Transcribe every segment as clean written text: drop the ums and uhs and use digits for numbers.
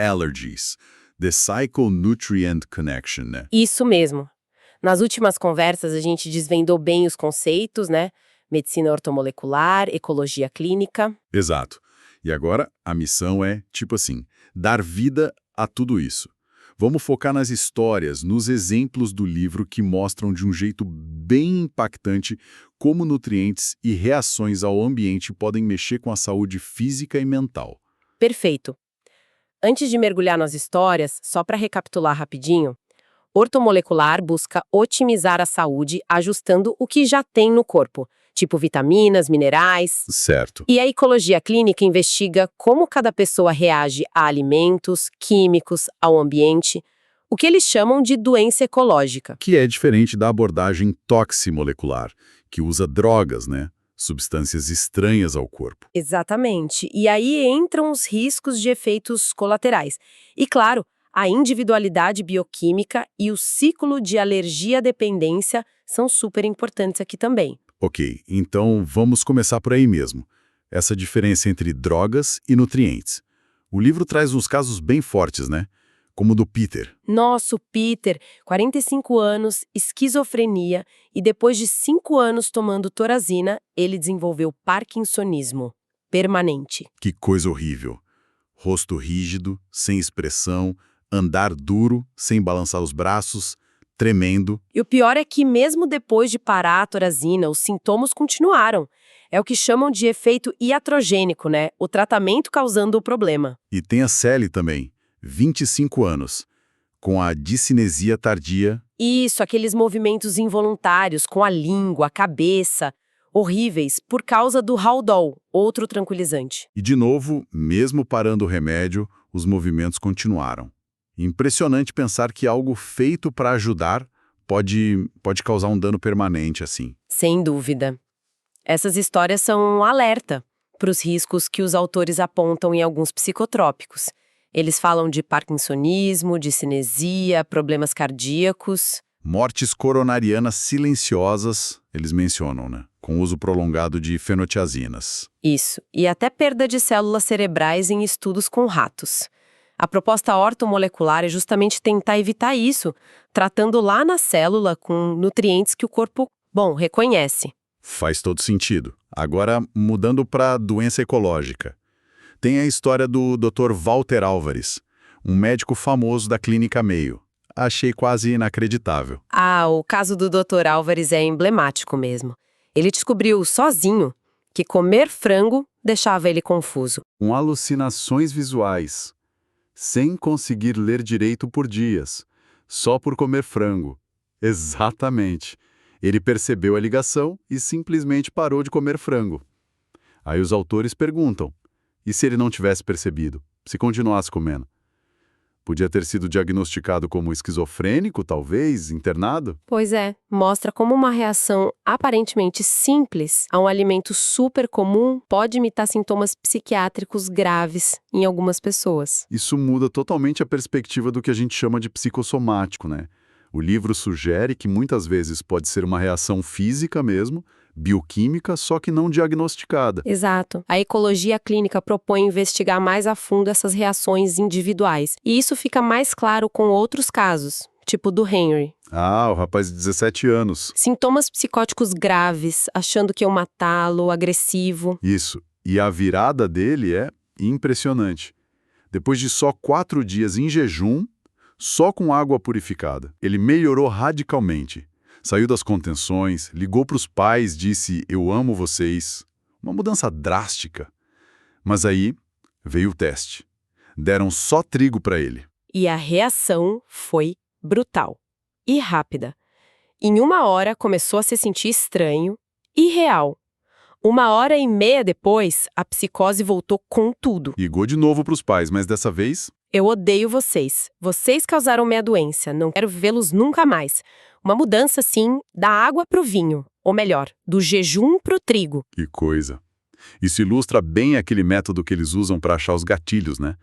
Allergies, The Psycho-Nutrient Connection, né? Isso mesmo. Nas últimas conversas, a gente desvendou bem os conceitos, né? Medicina ortomolecular, ecologia clínica. Exato. E agora, a missão é, tipo assim, dar vida a tudo isso. Vamos focar nas histórias, nos exemplos do livro que mostram de um jeito bem impactante como nutrientes e reações ao ambiente podem mexer com a saúde física e mental. Perfeito. Antes de mergulhar nas histórias, só para recapitular rapidinho, ortomolecular busca otimizar a saúde ajustando o que já tem no corpo, tipo vitaminas, minerais. Certo. E a ecologia clínica investiga como cada pessoa reage a alimentos, químicos, ao ambiente, o que eles chamam de doença ecológica. Que é diferente da abordagem toximolecular, que usa drogas, né? Substâncias estranhas ao corpo. Exatamente. E aí entram os riscos de efeitos colaterais. E, claro, a individualidade bioquímica e o ciclo de alergia-dependência são super importantes aqui também. Ok, então vamos começar por aí mesmo. Essa diferença entre drogas e nutrientes. O livro traz uns casos bem fortes, né? Como o do Peter. Nosso Peter, 45 anos, esquizofrenia, e depois de 5 anos tomando Thorazina, ele desenvolveu parkinsonismo permanente. Que coisa horrível. Rosto rígido, sem expressão, andar duro, sem balançar os braços, tremendo. E o pior é que mesmo depois de parar a Thorazina, os sintomas continuaram. É o que chamam de efeito iatrogênico, né? O tratamento causando o problema. E tem a Sally também, 25 anos, com a discinesia tardia. Isso, aqueles movimentos involuntários com a língua, a cabeça, horríveis, por causa do Haldol, outro tranquilizante. E de novo, mesmo parando o remédio, os movimentos continuaram. Impressionante pensar que algo feito para ajudar pode causar um dano permanente assim. Sem dúvida. Essas histórias são um alerta para os riscos que os autores apontam em alguns psicotrópicos. Eles falam de parkinsonismo, de cinesia, problemas cardíacos. Mortes coronarianas silenciosas, eles mencionam, né? Com uso prolongado de fenotiazinas. Isso, e até perda de células cerebrais em estudos com ratos. A proposta ortomolecular é justamente tentar evitar isso, tratando lá na célula com nutrientes que o corpo, reconhece. Faz todo sentido. Agora, mudando para doença ecológica. Tem a história do Dr. Walter Álvares, um médico famoso da Clínica Mayo. Achei quase inacreditável. Ah, o caso do Dr. Álvares é emblemático mesmo. Ele descobriu sozinho que comer frango deixava ele confuso. Com alucinações visuais, sem conseguir ler direito por dias, só por comer frango. Exatamente. Ele percebeu a ligação e simplesmente parou de comer frango. Aí os autores perguntam, e se ele não tivesse percebido? Se continuasse comendo? Podia ter sido diagnosticado como esquizofrênico, talvez, internado? Pois é, mostra como uma reação aparentemente simples a um alimento super comum pode imitar sintomas psiquiátricos graves em algumas pessoas. Isso muda totalmente a perspectiva do que a gente chama de psicossomático, né? O livro sugere que muitas vezes pode ser uma reação física mesmo, bioquímica, só que não diagnosticada. Exato. A ecologia clínica propõe investigar mais a fundo essas reações individuais. E isso fica mais claro com outros casos, tipo do Henry. Ah, o rapaz de 17 anos. Sintomas psicóticos graves, achando que iam matá-lo, agressivo. Isso. E a virada dele é impressionante. Depois de só 4 dias em jejum, só com água purificada, ele melhorou radicalmente. Saiu das contenções, ligou para os pais, disse, eu amo vocês. Uma mudança drástica. Mas aí veio o teste. Deram só trigo para ele. E a reação foi brutal e rápida. Em 1 hora começou a se sentir estranho e real. 1h30 depois, a psicose voltou com tudo. Ligou de novo para os pais, mas dessa vez... Eu odeio vocês. Vocês causaram minha doença. Não quero vê-los nunca mais. Uma mudança, sim, da água pro vinho. Ou melhor, do jejum pro trigo. Que coisa. Isso ilustra bem aquele método que eles usam para achar os gatilhos, né?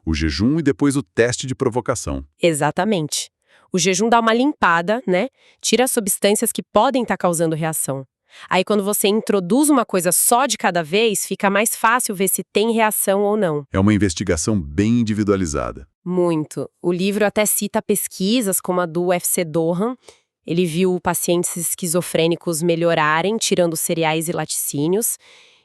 O jejum e depois o teste de provocação. Exatamente. O jejum dá uma limpada, né? Tira as substâncias que podem estar causando reação. Aí quando você introduz uma coisa só de cada vez, fica mais fácil ver se tem reação ou não. É uma investigação bem individualizada. Muito. O livro até cita pesquisas como a do UFC Dohan. Ele viu pacientes esquizofrênicos melhorarem tirando cereais e laticínios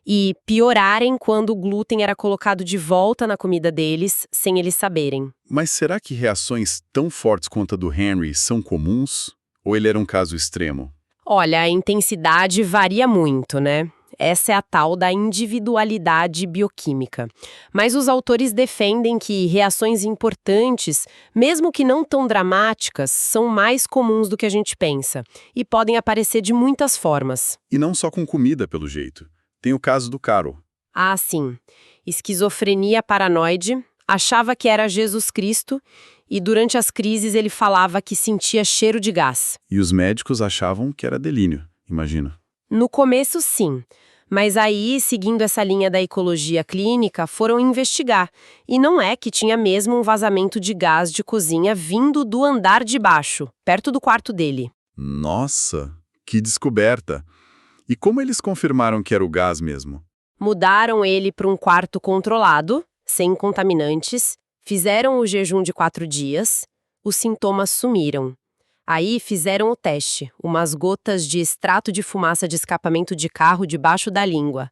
e piorarem quando o glúten era colocado de volta na comida deles, sem eles saberem. Mas será que reações tão fortes quanto a do Henry são comuns? Ou ele era um caso extremo? Olha, a intensidade varia muito, né? Essa é a tal da individualidade bioquímica. Mas os autores defendem que reações importantes, mesmo que não tão dramáticas, são mais comuns do que a gente pensa e podem aparecer de muitas formas. E não só com comida, pelo jeito. Tem o caso do Caro. Ah, sim. Esquizofrenia paranoide, achava que era Jesus Cristo e durante as crises ele falava que sentia cheiro de gás. E os médicos achavam que era delírio, imagino. No começo, sim. Mas aí, seguindo essa linha da ecologia clínica, foram investigar. E não é que tinha mesmo um vazamento de gás de cozinha vindo do andar de baixo, perto do quarto dele. Nossa, que descoberta! E como eles confirmaram que era o gás mesmo? Mudaram ele para um quarto controlado, sem contaminantes, fizeram o jejum de 4 dias, os sintomas sumiram. Aí fizeram o teste, umas gotas de extrato de fumaça de escapamento de carro debaixo da língua.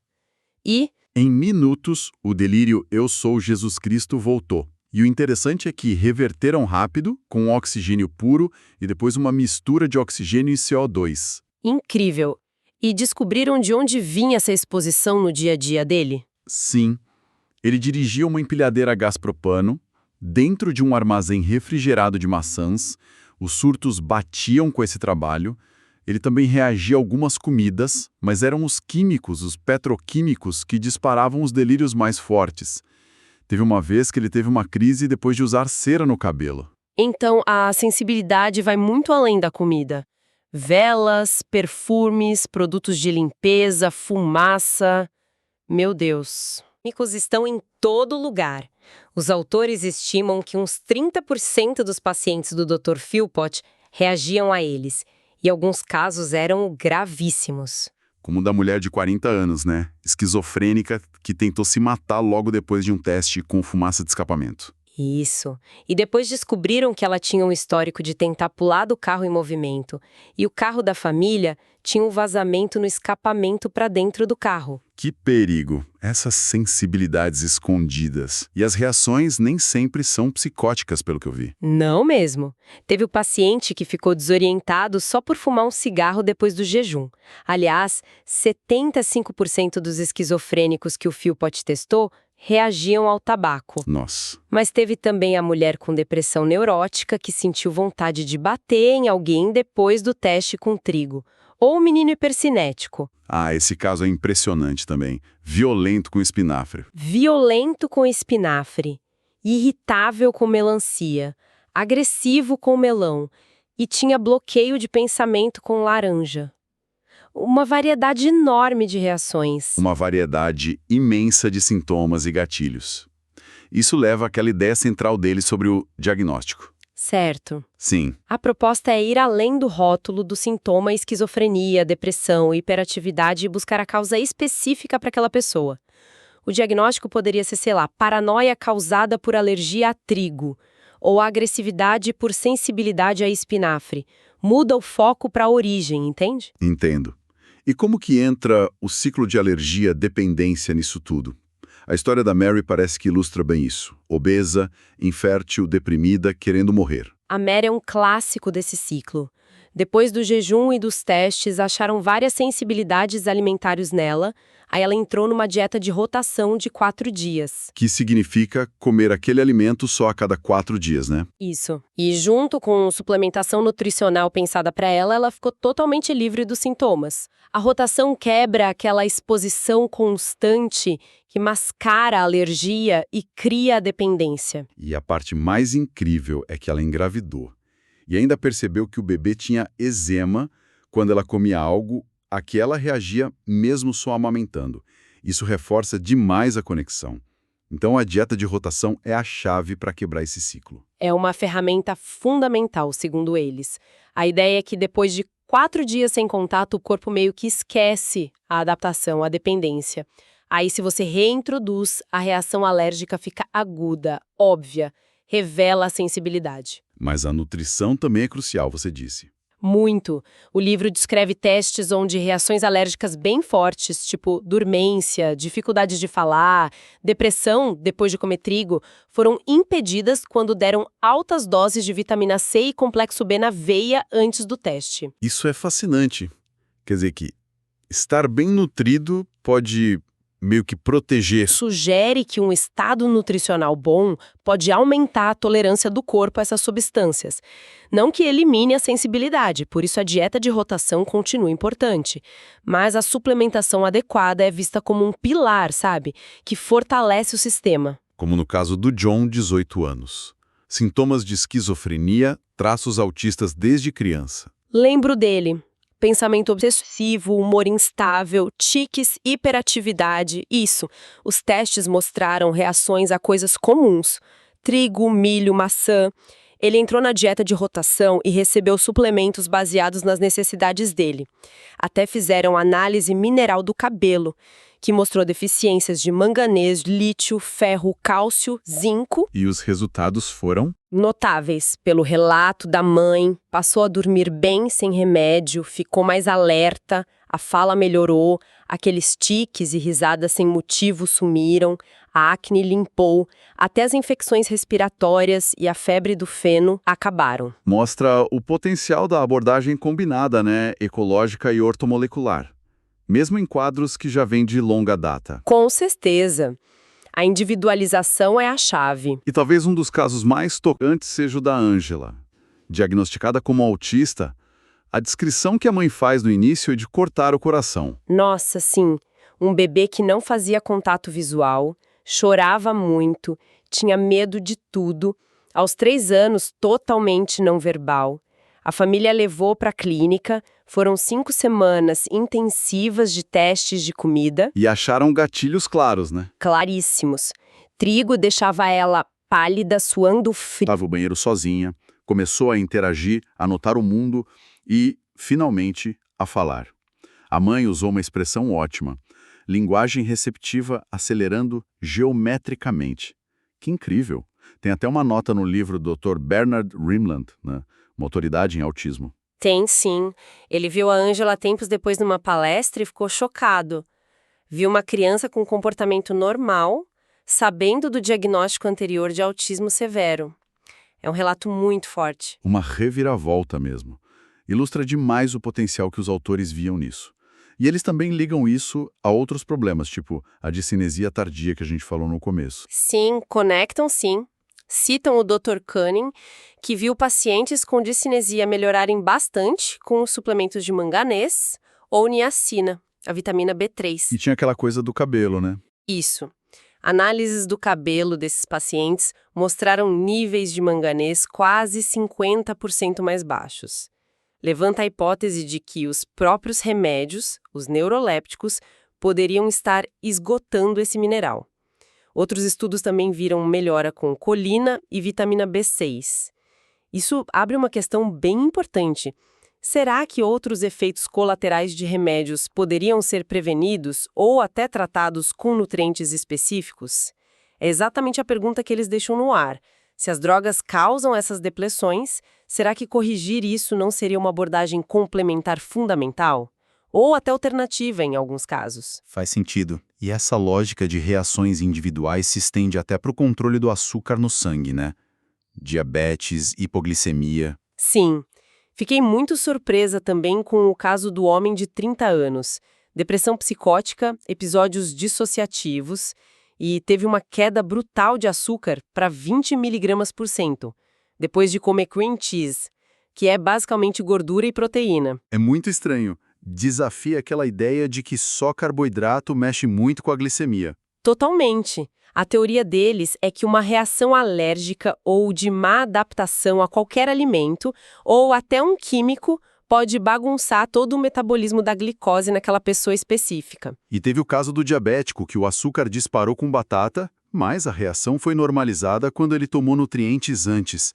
E, Em minutos, o delírio "Eu sou Jesus Cristo" voltou. E o interessante é que reverteram rápido, com oxigênio puro e depois uma mistura de oxigênio e CO2. incrível! E descobriram de onde vinha essa exposição no dia a dia dele? Sim, ele dirigia uma empilhadeira a gás propano, dentro de um armazém refrigerado de maçãs. Os surtos batiam com esse trabalho. Ele também reagia a algumas comidas, mas eram os químicos, os petroquímicos, que disparavam os delírios mais fortes. Teve uma vez que ele teve uma crise depois de usar cera no cabelo. Então, a sensibilidade vai muito além da comida. Velas, perfumes, produtos de limpeza, fumaça. Meu Deus. Químicos estão em todo lugar. Os autores estimam que uns 30% dos pacientes do Dr. Philpott reagiam a eles, e alguns casos eram gravíssimos. Como o da mulher de 40 anos, né? Esquizofrênica que tentou se matar logo depois de um teste com fumaça de escapamento. Isso. E depois descobriram que ela tinha um histórico de tentar pular do carro em movimento. E o carro da família tinha um vazamento no escapamento para dentro do carro. Que perigo! Essas sensibilidades escondidas. E as reações nem sempre são psicóticas, pelo que eu vi. Não mesmo. Teve o paciente que ficou desorientado só por fumar um cigarro depois do jejum. Aliás, 75% dos esquizofrênicos que o Philpott testou reagiam ao tabaco. Nossa. Mas teve também a mulher com depressão neurótica que sentiu vontade de bater em alguém depois do teste com trigo. Ou o menino hipercinético. Ah, esse caso é impressionante também. Violento com espinafre. Violento com espinafre. Irritável com melancia. Agressivo com melão. E tinha bloqueio de pensamento com laranja. Uma variedade enorme de reações. Uma variedade imensa de sintomas e gatilhos. Isso leva àquela ideia central dele sobre o diagnóstico. Certo. Sim, A proposta é ir além do rótulo do sintoma esquizofrenia, depressão, hiperatividade e buscar a causa específica para aquela pessoa. O diagnóstico poderia ser, sei lá, paranoia causada por alergia a trigo, ou agressividade por sensibilidade a espinafre. Muda o foco para a origem, entende? entendo. E como que entra o ciclo de alergia-dependência nisso tudo? A história da Mary parece que ilustra bem isso. Obesa, infértil, deprimida, querendo morrer. A Mary é um clássico desse ciclo. Depois do jejum e dos testes, acharam várias sensibilidades alimentares nela, aí ela entrou numa dieta de rotação de 4 dias. Que significa comer aquele alimento só a cada 4 dias, né? Isso. E junto com suplementação nutricional pensada para ela, ela ficou totalmente livre dos sintomas. A rotação quebra aquela exposição constante que mascara a alergia e cria a dependência. E a parte mais incrível é que ela engravidou. E ainda percebeu que o bebê tinha eczema quando ela comia algo a que ela reagia mesmo só amamentando. Isso reforça demais a conexão. Então a dieta de rotação é a chave para quebrar esse ciclo. É uma ferramenta fundamental, segundo eles. A ideia é que depois de 4 dias sem contato, o corpo meio que esquece a adaptação, a dependência. Aí, se você reintroduz, a reação alérgica fica aguda, óbvia, revela a sensibilidade. Mas a nutrição também é crucial, você disse. Muito. O livro descreve testes onde reações alérgicas bem fortes, tipo dormência, dificuldade de falar, depressão depois de comer trigo, foram impedidas quando deram altas doses de vitamina C e complexo B na veia antes do teste. Isso é fascinante. Quer dizer que estar bem nutrido pode meio que proteger. Sugere que um estado nutricional bom pode aumentar a tolerância do corpo a essas substâncias. Não que elimine a sensibilidade, por isso a dieta de rotação continua importante. Mas a suplementação adequada é vista como um pilar, sabe? Que fortalece o sistema. Como no caso do John, 18 anos. Sintomas de esquizofrenia, traços autistas desde criança. Lembro dele. Pensamento obsessivo, humor instável, tiques, hiperatividade, isso. Os testes mostraram reações a coisas comuns. Trigo, milho, maçã. Ele entrou na dieta de rotação e recebeu suplementos baseados nas necessidades dele. Até fizeram análise mineral do cabelo, que mostrou deficiências de manganês, lítio, ferro, cálcio, zinco. E os resultados foram? Notáveis. Pelo relato da mãe, passou a dormir bem sem remédio, ficou mais alerta, a fala melhorou, aqueles tiques e risadas sem motivo sumiram, a acne limpou, até as infecções respiratórias e a febre do feno acabaram. Mostra o potencial da abordagem combinada, né? Ecológica e ortomolecular. Mesmo em quadros que já vêm de longa data. Com certeza. A individualização é a chave. E talvez um dos casos mais tocantes seja o da Ângela. Diagnosticada como autista, a descrição que a mãe faz no início é de cortar o coração. Nossa, sim. Um bebê que não fazia contato visual, chorava muito, tinha medo de tudo, aos 3 anos totalmente não verbal. A família levou para a clínica, foram 5 semanas intensivas de testes de comida. E acharam gatilhos claros, né? Claríssimos. Trigo deixava ela pálida, suando frio. Estava no banheiro sozinha, começou a interagir, a notar o mundo e, finalmente, a falar. A mãe usou uma expressão ótima. Linguagem receptiva acelerando geometricamente. Que incrível! Tem até uma nota no livro do Dr. Bernard Rimland, né? Uma autoridade em autismo. Tem sim. Ele viu a Ângela tempos depois numa palestra e ficou chocado. Viu uma criança com comportamento normal, sabendo do diagnóstico anterior de autismo severo. É um relato muito forte. Uma reviravolta mesmo. Ilustra demais o potencial que os autores viam nisso. E eles também ligam isso a outros problemas, tipo a discinesia tardia que a gente falou no começo. Sim, conectam sim. Citam o Dr. Cunning, que viu pacientes com discinesia melhorarem bastante com os suplementos de manganês ou niacina, a vitamina B3. E tinha aquela coisa do cabelo, né? Isso. Análises do cabelo desses pacientes mostraram níveis de manganês quase 50% mais baixos. Levanta a hipótese de que os próprios remédios, os neurolépticos, poderiam estar esgotando esse mineral. Outros estudos também viram melhora com colina e vitamina B6. Isso abre uma questão bem importante. Será que outros efeitos colaterais de remédios poderiam ser prevenidos ou até tratados com nutrientes específicos? É exatamente a pergunta que eles deixam no ar. Se as drogas causam essas depressões, será que corrigir isso não seria uma abordagem complementar fundamental? Ou até alternativa em alguns casos? Faz sentido. E essa lógica de reações individuais se estende até para o controle do açúcar no sangue, né? Diabetes, hipoglicemia. Sim. Fiquei muito surpresa também com o caso do homem de 30 anos. Depressão psicótica, episódios dissociativos e teve uma queda brutal de açúcar para 20 miligramas por cento, depois de comer cream cheese, que é basicamente gordura e proteína. É muito estranho. Desafia aquela ideia de que só carboidrato mexe muito com a glicemia. Totalmente. A teoria deles é que uma reação alérgica ou de má adaptação a qualquer alimento ou até um químico pode bagunçar todo o metabolismo da glicose naquela pessoa específica. E teve o caso do diabético, que o açúcar disparou com batata, mas a reação foi normalizada quando ele tomou nutrientes antes.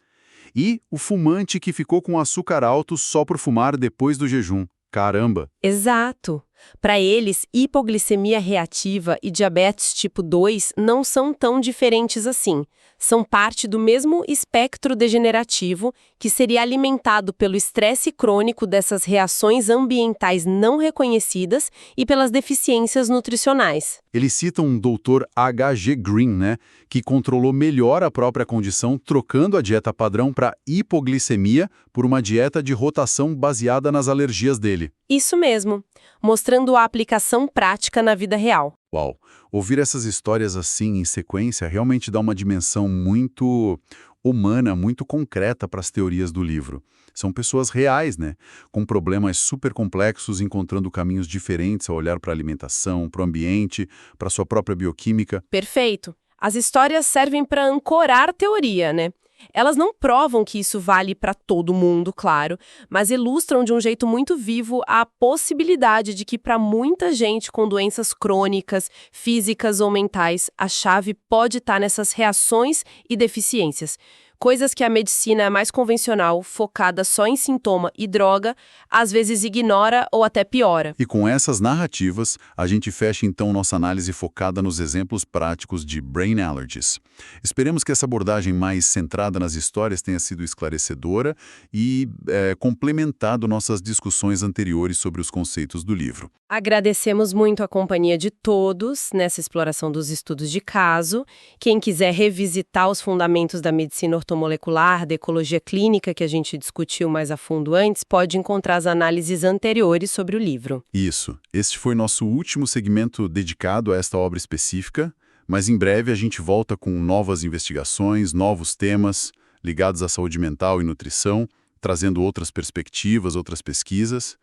E o fumante que ficou com açúcar alto só por fumar depois do jejum. Caramba! Exato. Para eles, hipoglicemia reativa e diabetes tipo 2 não são tão diferentes assim. São parte do mesmo espectro degenerativo que seria alimentado pelo estresse crônico dessas reações ambientais não reconhecidas e pelas deficiências nutricionais. Eles citam um Dr. H.G. Green, né, que controlou melhor a própria condição trocando a dieta padrão para hipoglicemia por uma dieta de rotação baseada nas alergias dele. Isso mesmo, mostrando a aplicação prática na vida real. Uau! Ouvir essas histórias assim em sequência realmente dá uma dimensão muito humana, muito concreta para as teorias do livro. São pessoas reais, né? Com problemas super complexos, encontrando caminhos diferentes ao olhar para a alimentação, para o ambiente, para a sua própria bioquímica. Perfeito. As histórias servem para ancorar a teoria, né? Elas não provam que isso vale para todo mundo, claro, mas ilustram de um jeito muito vivo a possibilidade de que para muita gente com doenças crônicas, físicas ou mentais, a chave pode estar nessas reações e deficiências. Coisas que a medicina mais convencional, focada só em sintoma e droga, às vezes ignora ou até piora. E com essas narrativas, a gente fecha então nossa análise focada nos exemplos práticos de brain allergies. Esperemos que essa abordagem mais centrada nas histórias tenha sido esclarecedora e complementado nossas discussões anteriores sobre os conceitos do livro. Agradecemos muito a companhia de todos nessa exploração dos estudos de caso. Quem quiser revisitar os fundamentos da medicina ortomolecular, da ecologia clínica que a gente discutiu mais a fundo antes, pode encontrar as análises anteriores sobre o livro. Isso. Este foi nosso último segmento dedicado a esta obra específica, mas em breve a gente volta com novas investigações, novos temas ligados à saúde mental e nutrição, trazendo outras perspectivas, outras pesquisas.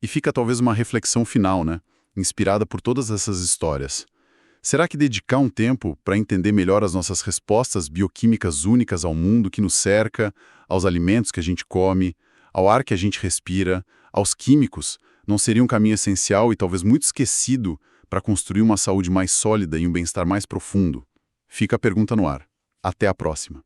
E fica talvez uma reflexão final, né? Inspirada por todas essas histórias. Será que dedicar um tempo para entender melhor as nossas respostas bioquímicas únicas ao mundo que nos cerca, aos alimentos que a gente come, ao ar que a gente respira, aos químicos, não seria um caminho essencial e talvez muito esquecido para construir uma saúde mais sólida e um bem-estar mais profundo? Fica a pergunta no ar. Até a próxima.